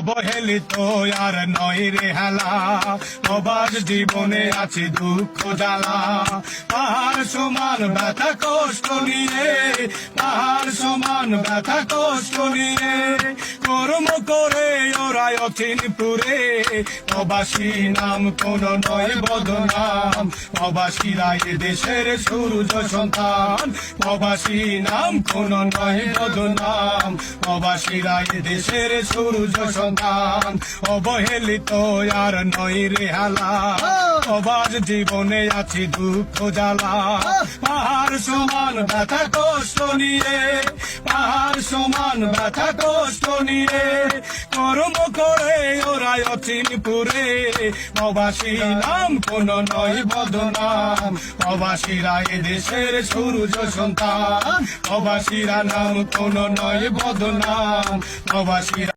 অবহেলিত আর নয় রে হেলা, প্রবাস জীবনে আছে দুঃখ জ্বালা। পাহাড় সমান ব্যথা কষ্ট নিয়ে, পাহাড় সমান ব্যথা কষ্ট নিয়ে কর্ম করে ওরাই অচিনপুরে। প্রবাসী নাম কোন নয় বদনাম, প্রবাসীরা এ দেশের সূর্য সন্তান। প্রবাসী নাম কোন নয় বদনাম, প্রবাসীরা এ দেশের সূর্য সন্তান। অবহেলিত আর নয় রে হেলা, প্রবাস জীবনে আছে দুঃখ জ্বালা। পাহাড় সমান ব্যথা কষ্ট নিয়ে, পাহাড় সমান ব্যথা কষ্ট নিয়ে কর্ম করে ওরাই অচিনপুরে। প্রবাসী নাম কোন নয় বদনাম, প্রবাসীরা এ দেশের সূর্য সন্তান। প্রবাসীরা নাম কোন নয় বদনাম, প্রবাসীরা